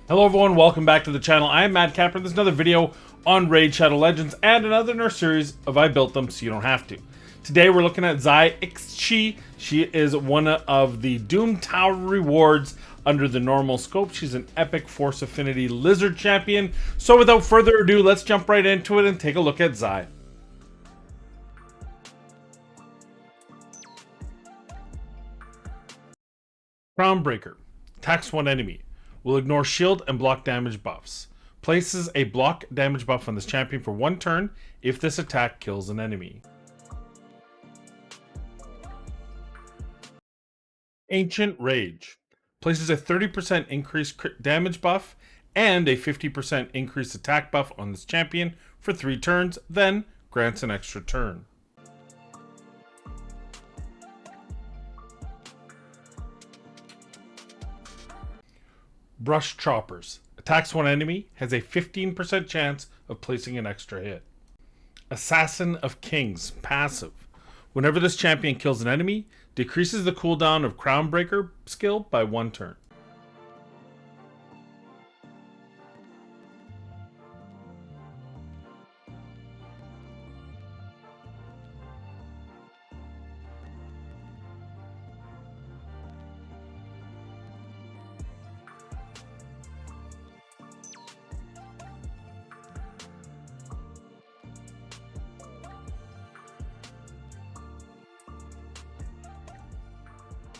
Hello everyone, welcome back to the channel. I am Matt Capper. There's another video on Raid Shadow Legends and another in our series of I Built Them So You Don't Have To. Today we're looking at ZII. She is one of the Doom Tower rewards under the normal scope. She's an epic Force Affinity Lizard champion. So without further ado, let's jump right into it and take a look at ZII. Crownbreaker. Attacks one enemy. Will ignore shield and block damage buffs. Places a block damage buff on this champion for one turn if this attack kills an enemy. Ancient Rage. Places a 30% increased crit damage buff and a 50% increased attack buff on this champion for 3 turns, then grants an extra turn. Brush Choppers. Attacks one enemy, has a 15% chance of placing an extra hit. Assassin of Kings. Passive. Whenever this champion kills an enemy, decreases the cooldown of Crownbreaker skill by 1 turn.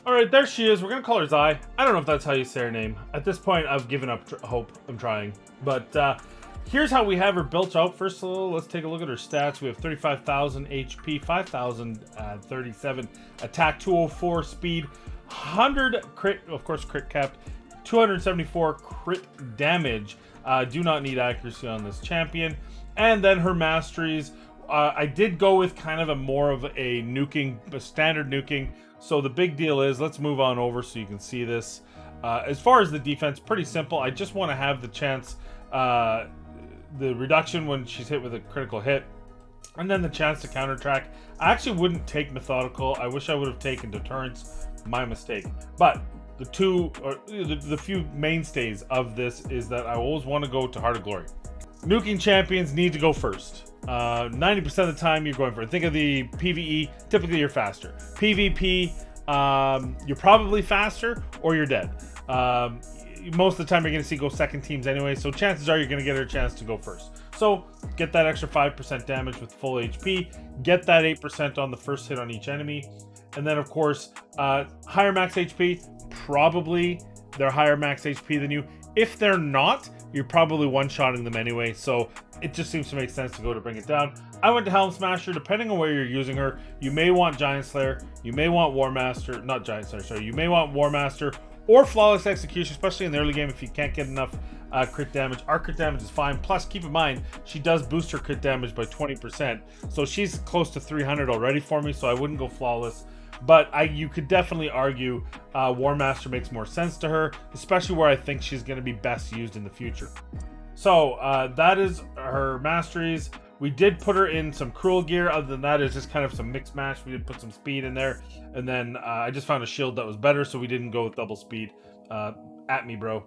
Alright, there she is. We're going to call her ZII. I don't know if that's how you say her name. At this point, I've given up hope. I'm trying. But here's how we have her built out. First of all, let's take a look at her stats. We have 35,000 HP, 5,037 attack, 204 speed, 100 crit, of course crit capped, 274 crit damage. Do not need accuracy on this champion. And then her masteries. I did go with kind of a more of a nuking, a standard nuking. So the big deal is, let's move on over so you can see this. As far as the defense, pretty simple. I just want to have the chance, the reduction when she's hit with a critical hit, and then the chance to counter-track. I actually wouldn't take Methodical. I wish I would have taken Deterrence. My mistake. But the few mainstays of this is that I always want to go to Heart of Glory. Nuking champions need to go first. 90% of the time you're going for it. Think of the PvE, typically you're faster. PvP, you're probably faster or you're dead. Most of the time you're going to see go second teams anyway, so chances are you're going to get a chance to go first. So get that extra 5% damage with full HP, get that 8% on the first hit on each enemy, and then of course, higher max HP, probably they're higher max HP than you. If they're not, you're probably one-shotting them anyway, so it just seems to make sense to go to bring it down. I went to Helm Smasher. Depending on where you're using her, you may want Giant Slayer, you may want War Master, not Giant Slayer, sorry, you may want War Master or Flawless Execution, especially in the early game if you can't get enough crit damage. Our crit damage is fine, plus keep in mind, she does boost her crit damage by 20%, so she's close to 300 already for me, so I wouldn't go Flawless. But you could definitely argue War Master makes more sense to her, especially where I think she's going to be best used in the future. So that is her masteries. We did put her in some cruel gear. Other than that, it's just kind of some mixed match. We did put some speed in there. And then I just found a shield that was better, so we didn't go with double speed. At me, bro.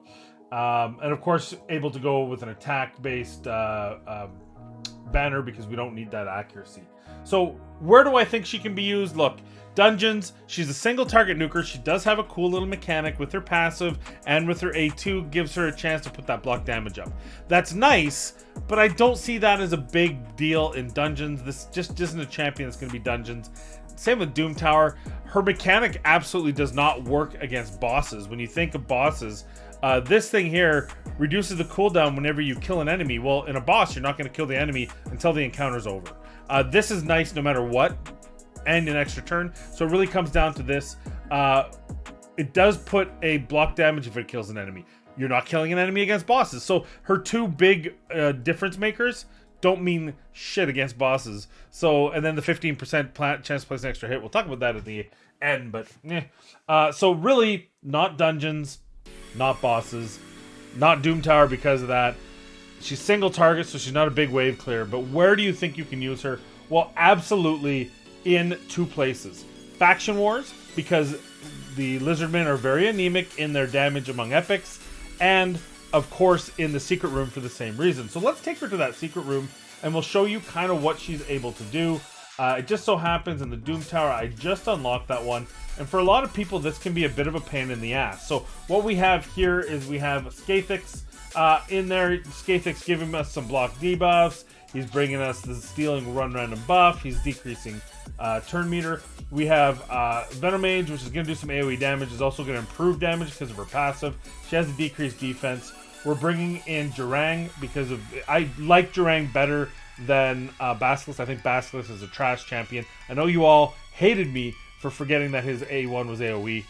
And of course, able to go with an attack-based banner because we don't need that accuracy. So where do I think she can be used? Look, dungeons, she's a single target nuker. She does have a cool little mechanic with her passive and with her A2, gives her a chance to put that block damage up. That's nice, but I don't see that as a big deal in dungeons. This just isn't a champion that's going to be dungeons. Same with Doom Tower. Her mechanic absolutely does not work against bosses. When you think of bosses, this thing here reduces the cooldown whenever you kill an enemy. Well, in a boss, you're not going to kill the enemy until the encounter's over. This is nice no matter what, and an extra turn. So it really comes down to this. It does put a block damage if it kills an enemy. You're not killing an enemy against bosses. So her two big difference makers don't mean shit against bosses. So, and then the 15% chance to place an extra hit. We'll talk about that at the end, but so really, not dungeons, not bosses, not Doom Tower because of that. She's single target, so she's not a big wave clear. But where do you think you can use her? Well, absolutely in 2 places. Faction Wars, because the Lizardmen are very anemic in their damage among epics, and of course, in the secret room for the same reason. So let's take her to that secret room, and we'll show you kind of what she's able to do. It just so happens in the Doom Tower, I just unlocked that one. And for a lot of people, this can be a bit of a pain in the ass. So what we have here is we have ZII in there. ZII's giving us some block debuffs. He's bringing us the stealing run random buff. He's decreasing turn meter. We have Venomage, which is going to do some AoE damage. Is also going to improve damage because of her passive. She has a decreased defense. We're bringing in Durang because of... I like Durang better than Basilisk. I think Basilisk is a trash champion. I know you all hated me for forgetting that his A1 was AoE.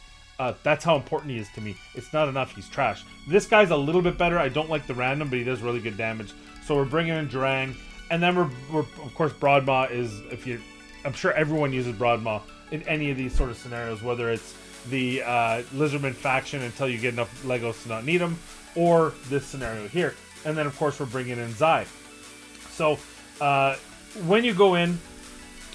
That's how important he is to me. It's not enough, he's trash. This guy's a little bit better. I don't like the random, but he does really good damage. So we're bringing in Durang. And then we're of course, Broadmaw is... I'm sure everyone uses Broadmaw in any of these sort of scenarios, whether it's the Lizardman faction until you get enough Legos to not need them, or this scenario here. And then, of course, we're bringing in ZII. So, when you go in,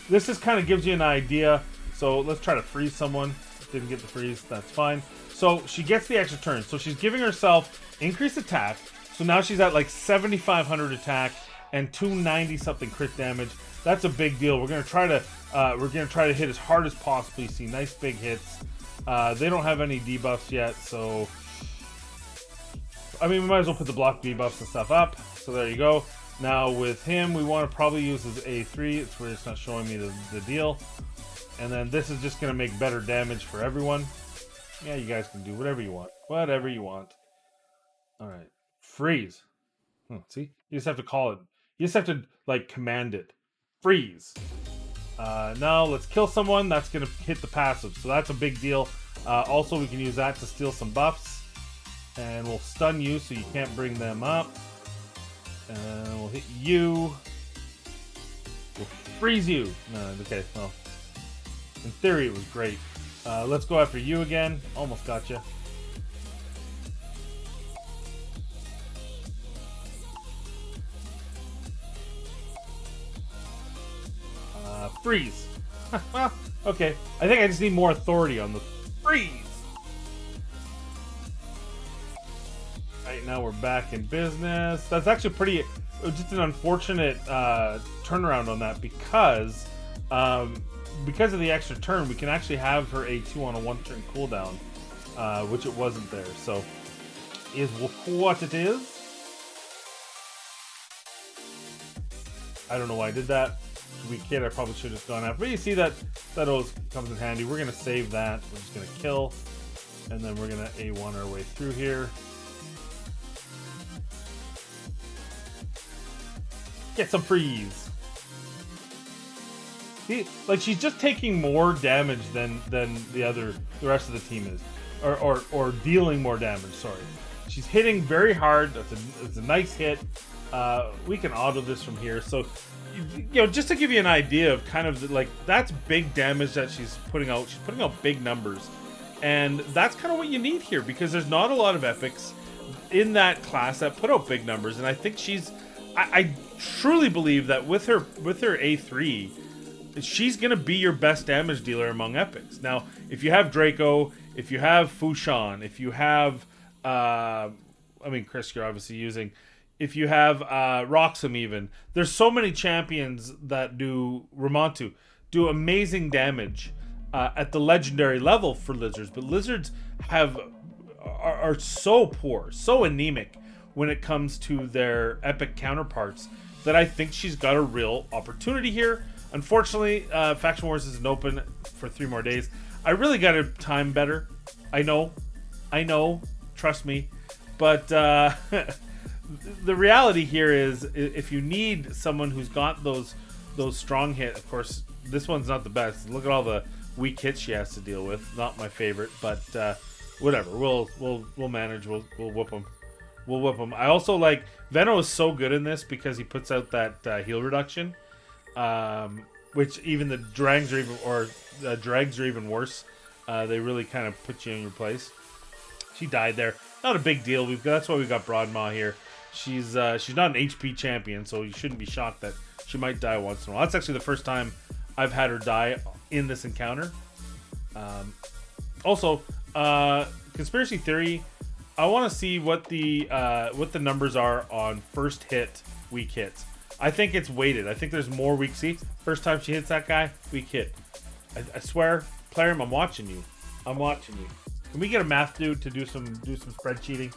this just kind of gives you an idea. So, let's try to freeze someone. Didn't get the freeze. That's fine. So, she gets the extra turn. So, she's giving herself increased attack. So, now she's at like 7,500 attack and 290-something crit damage. That's a big deal. We're gonna try to hit as hard as possible. You see nice big hits. They don't have any debuffs yet, so I mean we might as well put the block debuffs and stuff up. So there you go. Now with him, we want to probably use his A3. It's where it's not showing me the deal. And then this is just gonna make better damage for everyone. Yeah, you guys can do whatever you want. Whatever you want. Alright. Freeze. See? You just have to call it. You just have to like command it. Freeze. Now let's kill someone. That's going to hit the passive. So that's a big deal. Also, we can use that to steal some buffs. And we'll stun you so you can't bring them up. And we'll hit you. We'll freeze you. No, okay, well. In theory, it was great. Let's go after you again. Almost got you. Freeze. Well, okay. I think I just need more authority on the freeze. Right now we're back in business. That's actually pretty, just an unfortunate turnaround on that because of the extra turn, we can actually have her A2 on a one-turn cooldown, which it wasn't there. So, is what it is. I don't know why I did that. We kid, I probably should have just gone after. But you see that always comes in handy. We're gonna save that. We're just gonna kill, and then we're gonna A1 our way through here. Get some freeze. See, like she's just taking more damage than the rest of the team is, or dealing more damage. Sorry, she's hitting very hard. It's a nice hit. We can auto this from here. So. You know, just to give you an idea of kind of like that's big damage that she's putting out. She's putting out big numbers, and that's kind of what you need here because there's not a lot of epics in that class that put out big numbers. And I think I truly believe that with her A3, she's gonna be your best damage dealer among epics. Now, if you have Draco, if you have Fushan, if you have, I mean, Chris, you're obviously using. If you have Roxham even, there's so many champions that do Ramontu, do amazing damage at the legendary level for lizards, but lizards are so poor, so anemic when it comes to their epic counterparts that I think she's got a real opportunity here. Unfortunately, Faction Wars isn't open for 3 more days. I really got to time better. I know, trust me, but the reality here is if you need someone who's got those strong hit, of course this one's not the best. Look at all the weak hits she has to deal with. Not my favorite, but whatever. We'll manage. We'll whoop them. We'll whoop them. I also like Veno is so good in this because he puts out that heal reduction, which even the dregs are even worse. They really kind of put you in your place. She died there. Not a big deal. That's why we got Broadmaw here. She's not an HP champion, so you shouldn't be shocked that she might die once in a while. That's actually the first time I've had her die in this encounter. Also, conspiracy theory. I want to see what the numbers are on first hit, weak hits. I think it's weighted. I think there's more weak. See, first time she hits that guy, weak hit. I swear, Plarium, I'm watching you. I'm watching you. Can we get a math dude to do some spread cheating?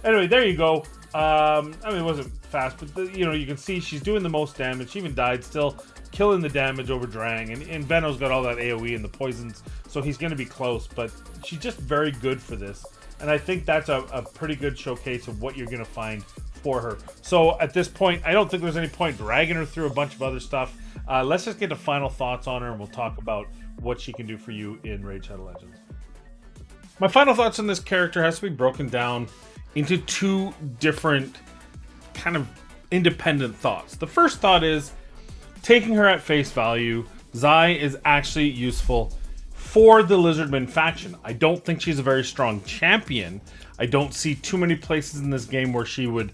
Anyway, there you go. I mean, it wasn't fast, but you can see she's doing the most damage. She even died, still killing the damage over Drang, and Veno's got all that AoE and the poisons, so he's going to be close. But she's just very good for this, and I think that's a pretty good showcase of what you're going to find for her. So at this point, I don't think there's any point dragging her through a bunch of other stuff. Let's just get the final thoughts on her, and we'll talk about what she can do for you in Raid Shadow Legends. My final thoughts on this character has to be broken down into two different kind of independent thoughts. The first thought is, taking her at face value, ZII is actually useful for the Lizardman faction. I don't think she's a very strong champion. I don't see too many places in this game where she would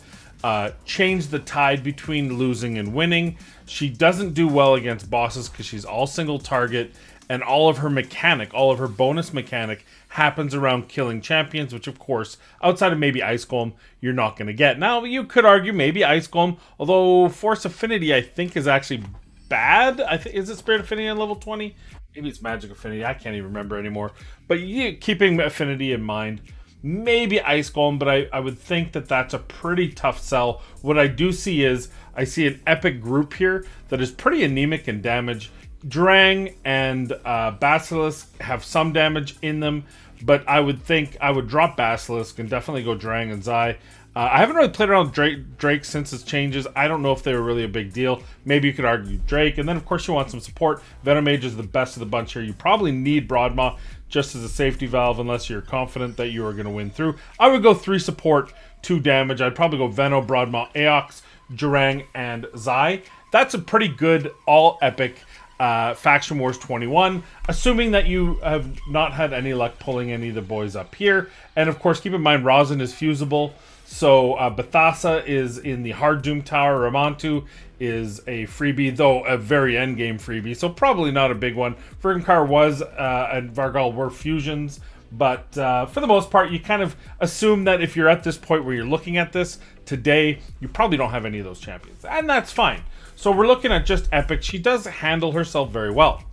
change the tide between losing and winning. She doesn't do well against bosses because she's all single target, and all of her mechanic, all of her bonus mechanic happens around killing champions, which of course, outside of maybe Ice Golem, you're not going to get. Now, you could argue maybe Ice Golem, although Force Affinity I think is actually bad. Is it Spirit Affinity on level 20? Maybe it's Magic Affinity, I can't even remember anymore. But keeping Affinity in mind, maybe Ice Golem, but I would think that that's a pretty tough sell. What I do see is, I see an epic group here that is pretty anemic in damage. Drang and Basilisk have some damage in them, but I would think I would drop Basilisk and definitely go Drang and ZII. I haven't really played around with Drake since its changes. I don't know if they were really a big deal. Maybe you could argue Drake, and then of course you want some support. Venomage is the best of the bunch here. You probably need Broadmaw just as a safety valve unless you're confident that you are going to win through. I would go 3 support, 2 damage. I'd probably go Veno, Broadmaw, Aox, Durang, and ZII. That's a pretty good all-epic Faction Wars 21, assuming that you have not had any luck pulling any of the boys up here. And of course, keep in mind, Rosin is fusible. So Bethassa is in the Hard Doom Tower. Ramantu is a freebie, though a very endgame freebie, so probably not a big one. Vergankar was and Vargal were fusions, but for the most part, you kind of assume that if you're at this point where you're looking at this today, you probably don't have any of those champions, and that's fine. So we're looking at just Epic. She does handle herself very well.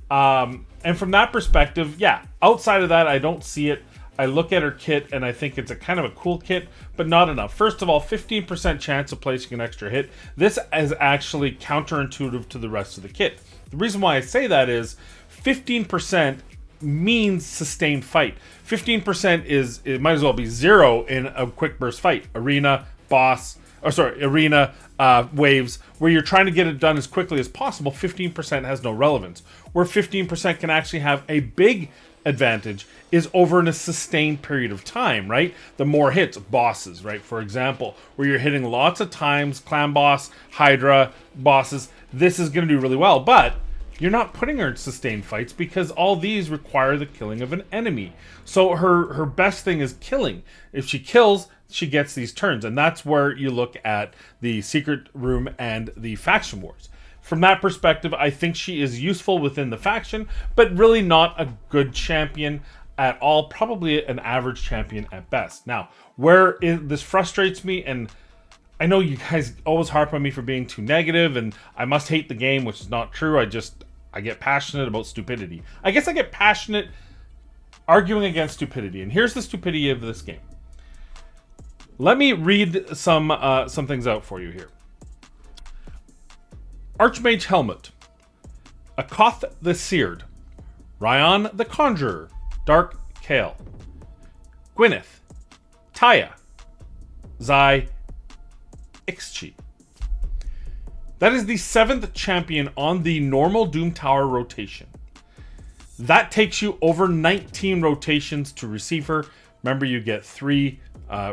And from that perspective, yeah, outside of that, I don't see it. I look at her kit and I think it's a kind of a cool kit, but not enough. First of all, 15% chance of placing an extra hit. This is actually counterintuitive to the rest of the kit. The reason why I say that is 15% means sustained fight. 15% is, it might as well be 0 in a quick burst fight. Arena, boss, arena, waves, where you're trying to get it done as quickly as possible. 15% has no relevance. Where 15% can actually have a big advantage is over in a sustained period of time, right? The more hits, bosses, right? For example, where you're hitting lots of times, clan boss, Hydra, bosses, this is going to do really well, but you're not putting her in sustained fights because all these require the killing of an enemy. So her best thing is killing. If she kills, she gets these turns, and that's where you look at the Secret Room and the Faction Wars. From that perspective, I think she is useful within the faction, but really not a good champion at all. Probably an average champion at best. Now, this frustrates me, and I know you guys always harp on me for being too negative, and I must hate the game, which is not true. I get passionate about stupidity. I guess I get passionate arguing against stupidity, and here's the stupidity of this game. Let me read some things out for you here. Archmage Helmet, Akoth the Seared, Ryan the Conjurer, Dark Kale, Gwyneth, Taya, ZII, IXCKI. That is the 7th champion on the normal Doom Tower rotation. That takes you over 19 rotations to receive her. Remember, you get 3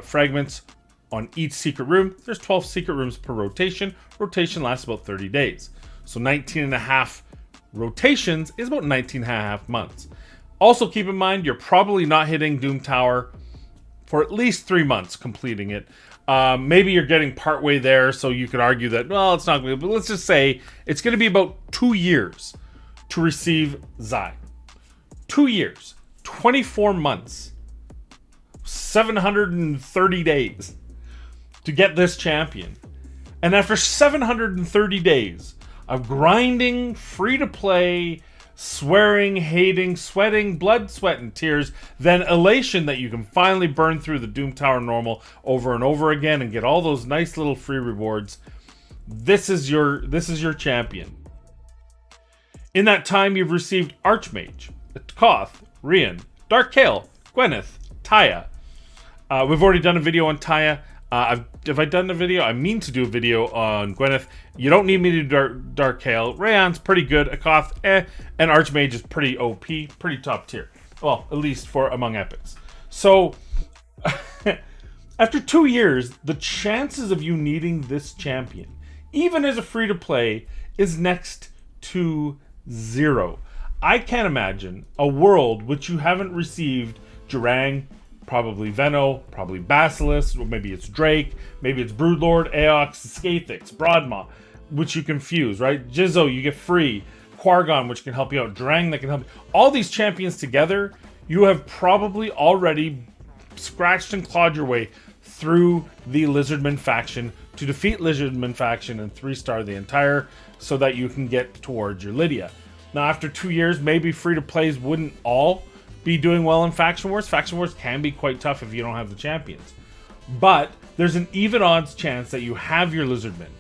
fragments on each secret room. There's 12 secret rooms per rotation. Rotation lasts about 30 days. So 19 and a half rotations is about 19 and a half months. Also keep in mind, you're probably not hitting Doom Tower for at least 3 months completing it. Maybe you're getting partway there, so you could argue that, well, it's not going to be, but let's just say it's going to be about 2 years to receive ZII. 2 years, 24 months. 730 days to get this champion. And after 730 days of grinding, free-to-play, swearing, hating, sweating, blood, sweat, and tears, then elation that you can finally burn through the Doom Tower normal over and over again and get all those nice little free rewards, this is your champion. In that time, you've received Archmage, Koth, Rian, Dark Kael, Gwyneth, Taya. We've already done a video on Taya. Have I done a video? I mean to do a video on Gwyneth. You don't need me to do Dark Kael. Rayon's pretty good. Akoth, and Archmage is pretty OP, pretty top tier. Well, at least for among epics. So, after 2 years, the chances of you needing this champion, even as a free-to-play, is next to 0. I can't imagine a world which you haven't received Jurang, probably Venno, probably Basilisk, or maybe it's Drake, maybe it's Broodlord, Aox, Skathix, Broadmaw, which you can fuse, right? Jizzo, you get free. Quargon, which can help you out. Jurang, that can help you. All these champions together, you have probably already scratched and clawed your way through the Lizardman faction to defeat Lizardman faction and 3-star the entire so that you can get towards your Lydia. Now, after 2 years, maybe free-to-plays wouldn't all be doing well in Faction Wars. Faction Wars can be quite tough if you don't have the champions. But there's an even odds chance that you have your Lizardmen.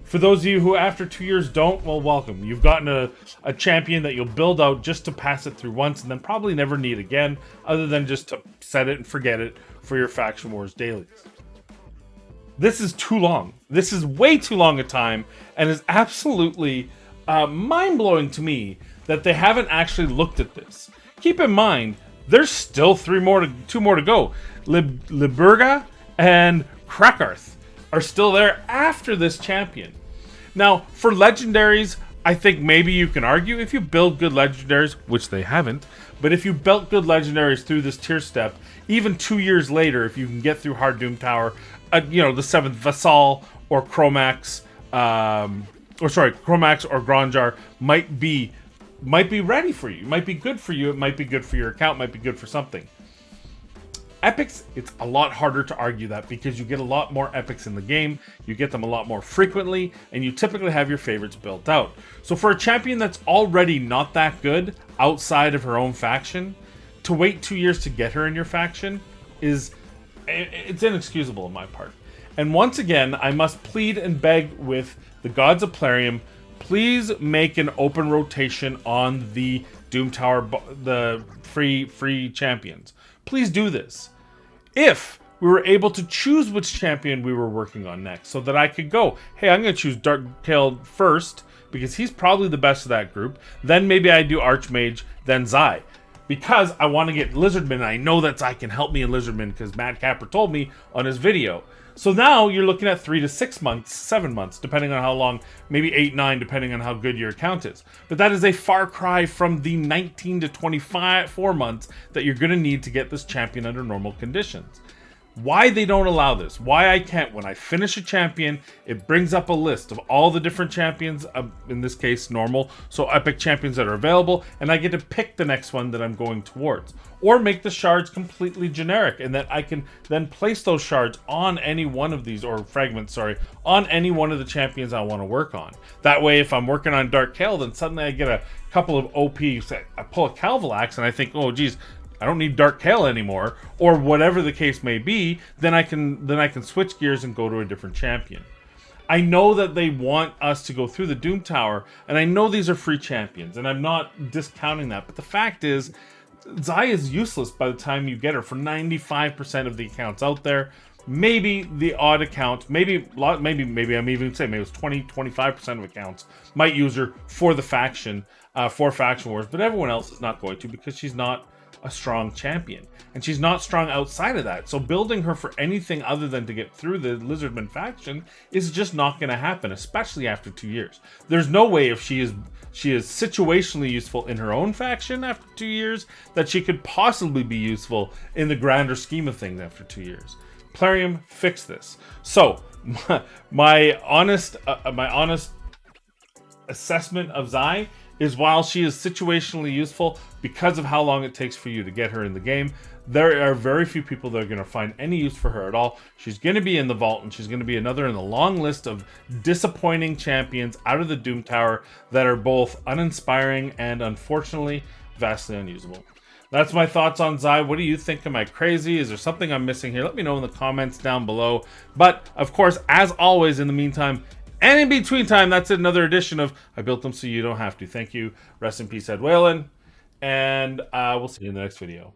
For those of you who after 2 years don't, well, welcome. You've gotten a champion that you'll build out just to pass it through once and then probably never need again, other than just to set it and forget it for your Faction Wars dailies. This is too long. This is way too long a time and is absolutely mind-blowing to me that they haven't actually looked at this. Keep in mind, there's still two more to go. Liburga and Krakarth are still there after this champion. Now, for legendaries, I think maybe you can argue if you build good legendaries, which they haven't, but if you built good legendaries through this tier step, even 2 years later, if you can get through Hard Doom Tower, the 7th Vassal or Chromax, Chromax or Granjar might be ready for you. It might be good for you. It might be good for your account. It might be good for something. Epics, it's a lot harder to argue that because you get a lot more epics in the game. You get them a lot more frequently, and you typically have your favorites built out. So for a champion that's already not that good outside of her own faction, to wait 2 years to get her in your faction it's inexcusable on my part. And once again, I must plead and beg with the gods of Plarium, please make an open rotation on the Doom Tower, the free champions. Please do this. If we were able to choose which champion we were working on next, so that I could go, hey, I'm going to choose Dark Kael first, because he's probably the best of that group. Then maybe I do Archmage, then ZII. Because I want to get Lizardman, and I know that ZII can help me in Lizardman, because Matt Capper told me on his video. So now you're looking at 3 to 6 months, 7 months, depending on how long, maybe 8, 9, depending on how good your account is. But that is a far cry from the 19 to 24 months that you're going to need to get this champion under normal conditions. Why they don't allow this, why I can't, when I finish a champion, it brings up a list of all the different champions, in this case normal, so epic champions that are available, and I get to pick the next one that I'm going towards. Or make the shards completely generic, and that I can then place those shards on any one of these, or fragments, sorry, on any one of the champions I want to work on. That way, if I'm working on Dark Kael, then suddenly I get a couple of OPs, I pull a Calvalax, and I think, oh geez, I don't need Dark Kael anymore, or whatever the case may be, then I can switch gears and go to a different champion. I know that they want us to go through the Doom Tower, and I know these are free champions, and I'm not discounting that, but the fact is, ZII is useless by the time you get her for 95% of the accounts out there. Maybe the odd account, maybe I'm even saying maybe it's 20-25% of accounts might use her for the faction, for Faction Wars, but everyone else is not going to, because she's not a strong champion, and she's not strong outside of that. So building her for anything other than to get through the Lizardman faction is just not going to happen, especially after 2 years. There's no way, if she is situationally useful in her own faction after 2 years, that she could possibly be useful in the grander scheme of things after 2 years. Plarium, fix this. So my honest assessment of ZII is while she is situationally useful because of how long it takes for you to get her in the game, there are very few people that are going to find any use for her at all. She's going to be in the vault, and she's going to be another in the long list of disappointing champions out of the Doom Tower that are both uninspiring and, unfortunately, vastly unusable. That's my thoughts on ZII. What do you think? Am I crazy? Is there something I'm missing here? Let me know in the comments down below. But, of course, as always, in the meantime, and in between time, that's another edition of I Built Them So You Don't Have To. Thank you. Rest in peace, Ed Whalen. And we'll see you in the next video.